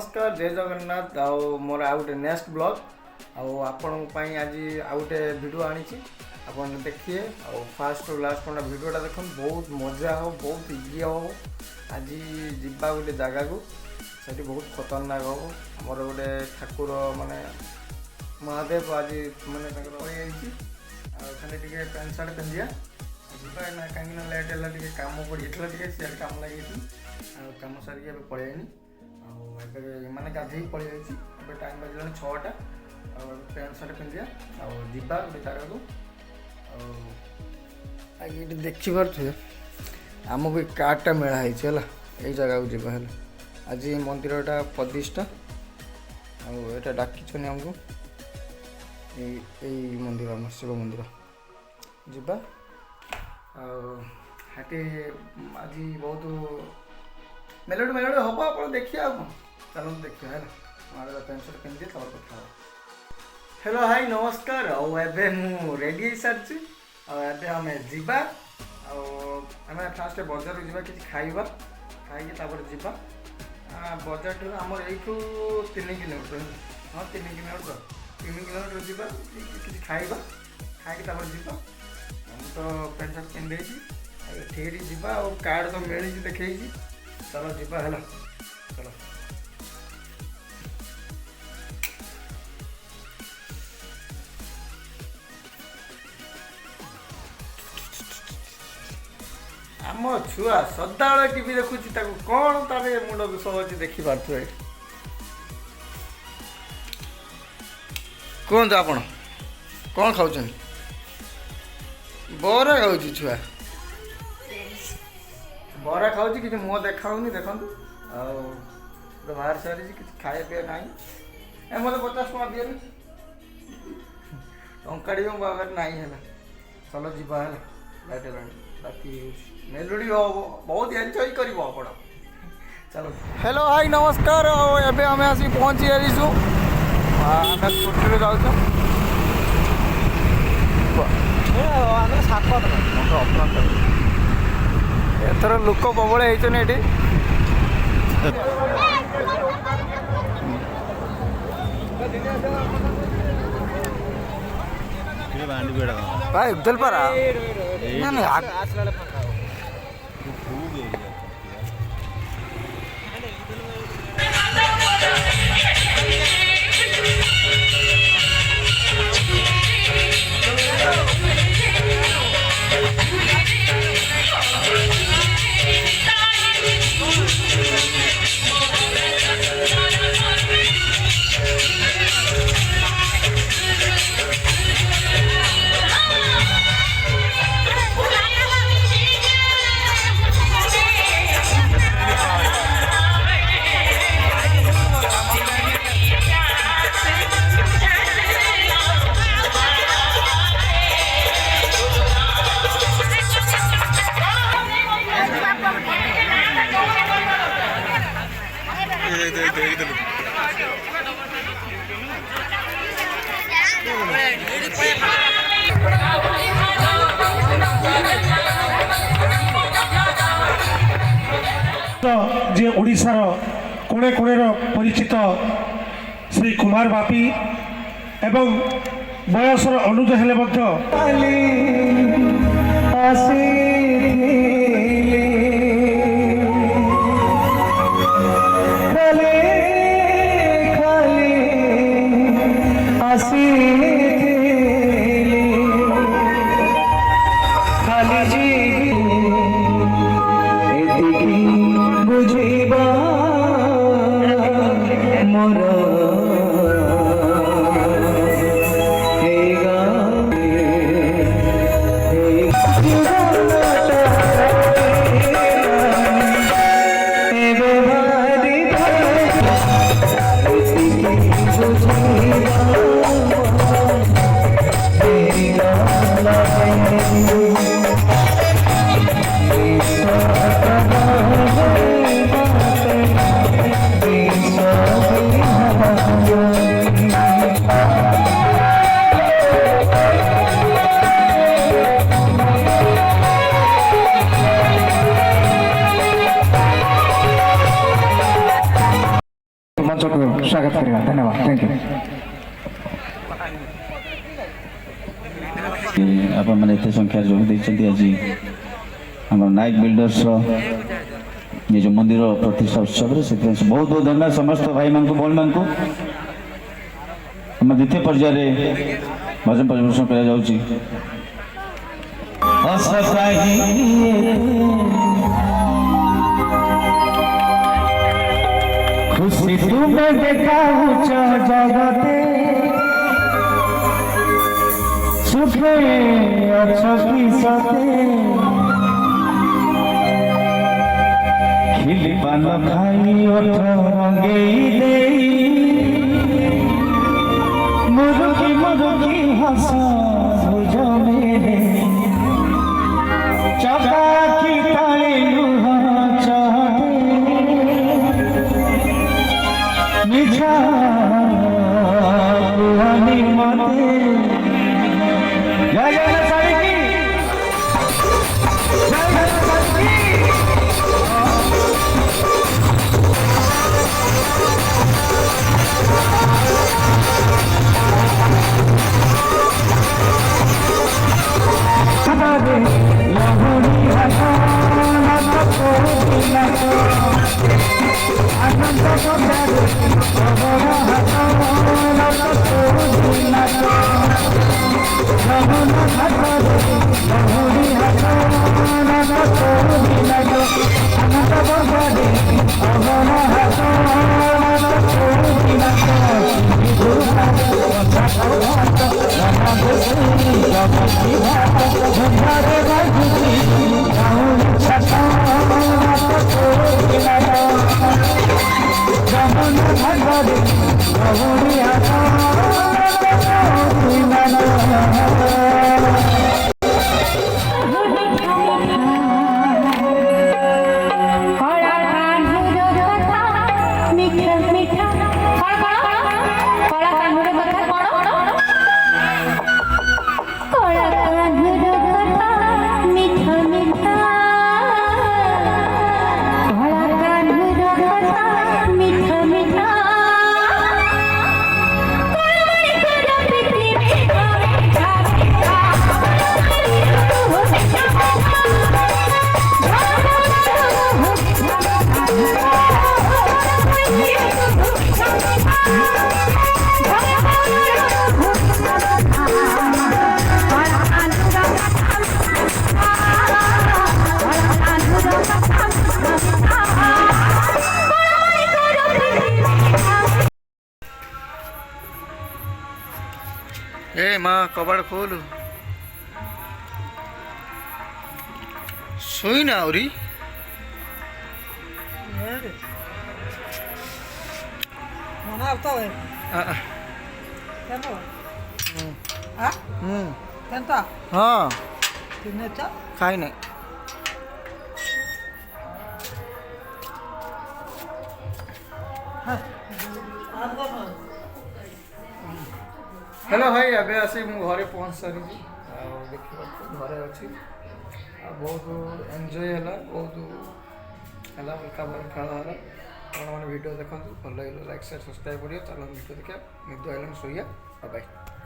नमस्कार जय जगन्नाथ मोर आउ गोटे नेक्स्ट ब्लॉग आपण आज आउ गोटे वीडियो आनी आप देखिए फास्ट लास्ट वीडियोटा देख बहुत मजा हो बहुत इजी हो आज जीवा गोटे जगह को सेठी बहुत खतरनाक हो मोर गोटे ठाकुर माने महादेव आज माने खाली टे पैंट सार्ट पिंधिया जीवा ना कहीं लेट है कम पड़ा सी कम लगे कम सारिक पलैनी मैंने गाधे पलि टाइम बजला 6टा पैंट सार्ट पिंधिया जीवा गोटे जगह को ये देखिपे आमको कार्डटा मेलाई है यही जगह को जीवा है आज मंदिरटा प्रतिष्ठा आटा डाकिन आमको यही मंदिर आम शिव मंदिर जीवा हाटी आज बहुत मेलोडी हम आप देखिए आप चलो देखिए है ना पैंट सार्ट पिंधि कथा हेलो हाय नमस्कार आउ रेडी सारी आम जीवा आम फास्ट बजार जावा कि खाइबा खाई जीवा बजार आम यू 3 किलोमीटर हाँ 3 किलोमीटर 3 किलोमीटर जीवा कि खाइबा खाई जीवा तो पैंट सार्ट पिंधे ठीक जीवा और कार्ड तो मिली देखे चलो जीवा है चलो आम छुआ सदा टीवी देखुची कौन तार मुंड दोष अच्छी देखिपे कहतु आप कौन खाऊ बरा खाऊ छुआ बरा खाऊ कि मुँह देखाऊनी देखु बाहर सारी कि खाए पीए ना मत 50 टका दिए टंका बाहर ना है चलो जीवा है लाइट राति मेलोडी बहुत एंजॉय कर चलो हेलो हाय नमस्कार एबे आम आसी पहुँची जाइसु आम स्कूटी जाऊँ एथर लोक प्रबल होती भाई उदलपारा जे ओडिशार कोणे कोणेर परिचित श्री कुमार बापी एवं बयसर अनुज हेले Hey, धन्यवाद थैंक यू आपण मैंने एत संख्यार जोग देइछन्ती आज हमर नायक बिल्डर्स ये जो मंदिर प्रतिष्ठा उत्सव से बहुत बहुत धन्यवाद समस्त भाई मान को भौणी मान को हम द्वितीय पर्याय भजन परिवेशन करा जाउची खुशी तुम्हें देखाऊच जगते सुखे अच्छा की सते खिली पान खाई ओठ रंगेई दे मुरुकी मुरुकी हंस भुज मेरे चका की ताली लुह चढ़े मिठा कुहानी मते जय जय साई की जय जय साई की हमारे लहरी हसा नत को दिलक आनंद को प्यारे अबरा हसा नत को दिलक जमुना हमारे लहरी हसा नत को दिलक आनंद को प्यारे अबरा हसा नत को दिलक विधुता वसा को रहा बसी जगती भात झंझारे बाजुती गाउन छटा नत को दिलक जमुना हमारे लहरी हसा नत को दिलक ए माँ कबाड़ खोल सोई ना औरी हाँ खाई नहीं हेलो भाई एबे आसी मु घरे पहुँच सारी देखिए घरे अच्छी बहुत एंजॉय है बहुत है हल्का भाव खेल है मैंने वीडियो देखो भल लगे लाइक शेयर सब्सक्राइब करिए चलो वीडियो देखा निद आइलान शोया बाय।